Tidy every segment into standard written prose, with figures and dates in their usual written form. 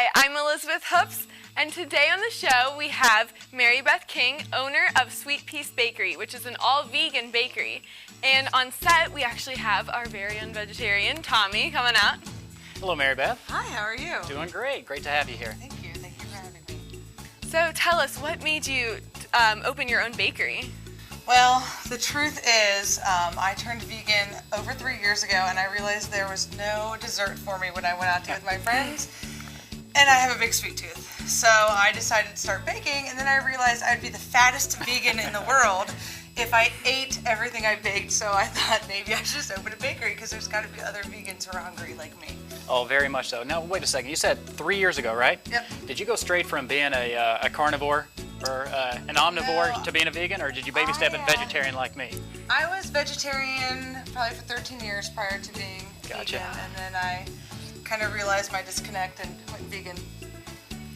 Hi, I'm Elizabeth Hoops, and today on the show we have Mary Beth King, owner of Sweet Peace Bakery, which is an all-vegan bakery. And on set, we actually have our very own vegetarian, Tommy, coming out. Hello, Mary Beth. Hi, how are you? Doing great. Great to have you here. Thank you for having me. So tell us, what made you open your own bakery? Well, the truth is, I turned vegan over 3 years ago, and I realized there was no dessert for me when I went out to eat with my friends, and I have a big sweet tooth. So I decided to start baking, and then I realized I'd be the fattest vegan in the world if I ate everything I baked, so I thought maybe I should just open a bakery, because there's got to be other vegans who are hungry like me. Oh, very much so. Now, wait a second. You said 3 years ago, right? Yep. Did you go straight from being a carnivore or an omnivore to being a vegan, or did you baby step in vegetarian like me? I was vegetarian probably for 13 years prior to being Gotcha. vegan, and then I kind of realized my disconnect and went vegan.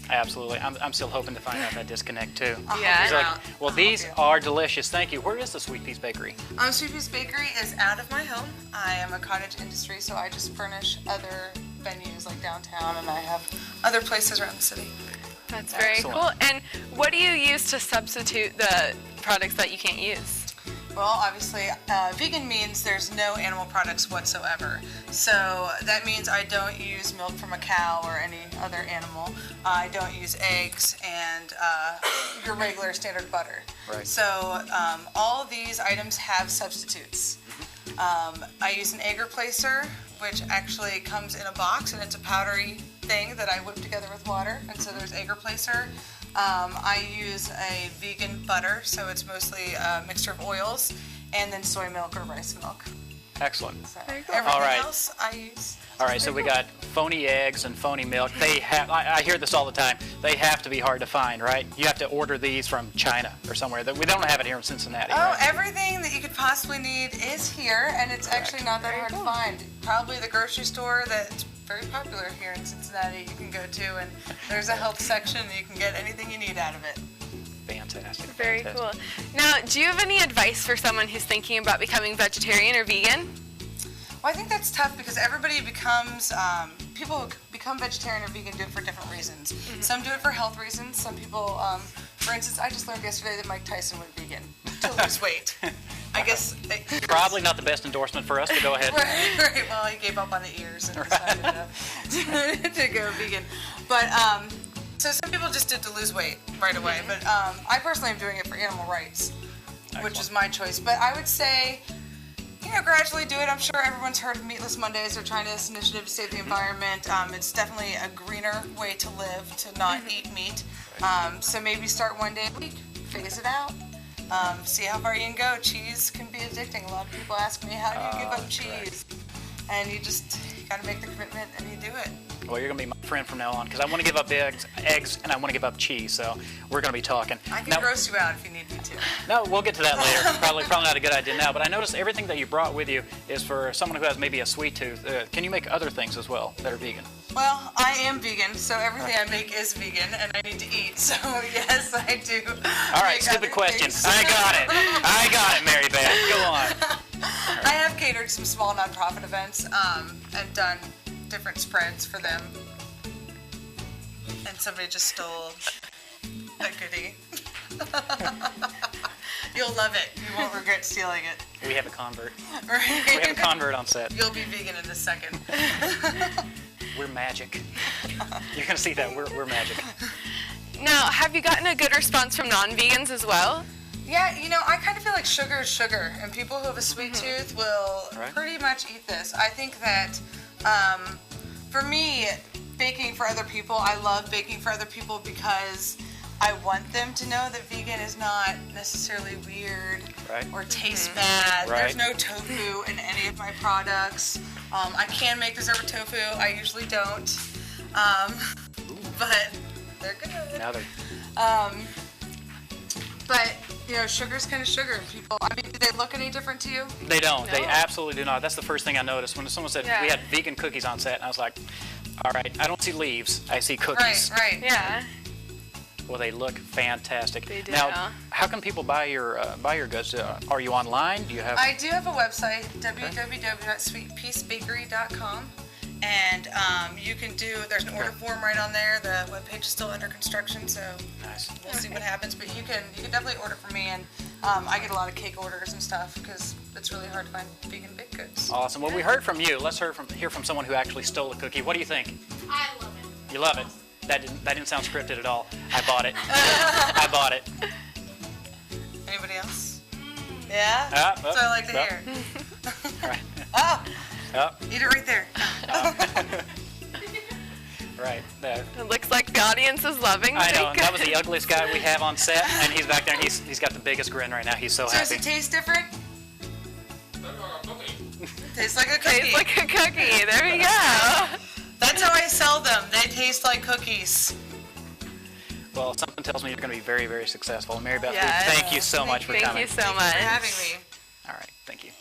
Absolutely. I'm still hoping to find out that disconnect too. Yeah. Well, these are delicious. Thank you. Where is the Sweet Peace Bakery? Sweet Peace Bakery is out of my home. I am a cottage industry, so I just furnish other venues like downtown, and I have other places around the city. That's very Excellent. cool. And what do you use to substitute the products that you can't use? Well, obviously, vegan means there's no animal products whatsoever. So that means I don't use milk from a cow or any other animal. I don't use eggs and your regular standard butter. Right. So all of these items have substitutes. I use an egg replacer, which actually comes in a box, and it's a powdery thing that I whip together with water, and so there's egg replacer. I use a vegan butter, so it's mostly a mixture of oils, and then soy milk or rice milk. Excellent. So Very cool. everything All right. else I use. All right, so we got phony eggs and phony milk. They have, I hear this all the time, they have to be hard to find, right? You have to order these from China or somewhere. We don't have it here in Cincinnati. Oh, right? everything that you could possibly need is here, and it's actually not that hard to find. Probably the grocery store that's very popular here in Cincinnati you can go to, and there's a health section, and you can get anything you need out of it. Fantastic. Very fantastic. cool. Now, do you have any advice for someone who's thinking about becoming vegetarian or vegan? Well, I think that's tough because everybody becomes, people who become vegetarian or vegan do it for different reasons. Mm-hmm. Some do it for health reasons. Some people, for instance, I just learned yesterday that Mike Tyson went vegan to lose weight. I guess. Probably not the best endorsement for us, but go ahead. Right. Well, he gave up on the ears and decided to go vegan. But, so some people just did to lose weight right away. But I personally am doing it for animal rights, which is my choice. But I would say, gradually do it. I'm sure everyone's heard of Meatless Mondays. They're trying this initiative to save the environment. It's definitely a greener way to live, to not eat meat. So maybe start one day a week, phase it out, see how far you can go. Cheese can be addicting. A lot of people ask me, how do you give up cheese? And you just got to make the commitment and you do it. Well, you're going to be my friend from now on because I want to give up eggs, and I want to give up cheese, so we're going to be talking. I can gross you out if you need me to. No, we'll get to that later. Probably not a good idea now, but I noticed everything that you brought with you is for someone who has maybe a sweet tooth. Can you make other things as well that are vegan? Well, I am vegan, so everything I make is vegan, and I need to eat, so yes, I do. All right, stupid question. I got it, Mary Beth. Go on. I have catered some small nonprofit events and done different spreads for them. And somebody just stole a goodie. You'll love it. You won't regret stealing it. We have a convert. Right? We have a convert on set. You'll be vegan in a second. We're magic. You're going to see that. We're magic. Now, have you gotten a good response from non-vegans as well? Yeah, I kind of feel like sugar is sugar, and people who have a sweet tooth will pretty much eat this. I think that for me, baking for other people, I love baking for other people because I want them to know that vegan is not necessarily weird or tastes bad. Right. There's no tofu in any of my products. I can make dessert with tofu. I usually don't, but they're good. Now they're... But, sugar's kind of sugar. People, do they look any different to you? They don't. No. They absolutely do not. That's the first thing I noticed when someone said we had vegan cookies on set, and I was like, all right, I don't see leaves. I see cookies. Right. Yeah. Well, they look fantastic. They do. Now, how can people buy your goods? Are you online? Do you have? I do have a website, www.sweetpeacebakery.com. And you can do, there's an order form right on there. The webpage is still under construction, so Nice. we'll see what happens. But you can definitely order from me, and I get a lot of cake orders and stuff because it's really hard to find vegan baked goods. Awesome. Well, we heard from you. Let's hear from someone who actually stole a cookie. What do you think? I love it. You love it? That didn't sound scripted at all. I bought it. I bought it. Anybody else? Yeah? That's what I like to hear. Right. Oh, Oh, eat it right there. right there. It looks like the audience is loving the I know. baked That was goods. the ugliest guy we have on set, and he's back there. And he's got the biggest grin right now. He's so So does happy. it taste different? Tastes like a cookie. Tastes like a cookie. There we go. That's how I sell them. They taste like cookies. Well, something tells me you're going to be very, very successful. Mary Beth, Yes. thank you so much for Thank coming. you so Thank you much. for having me. All right. Thank you.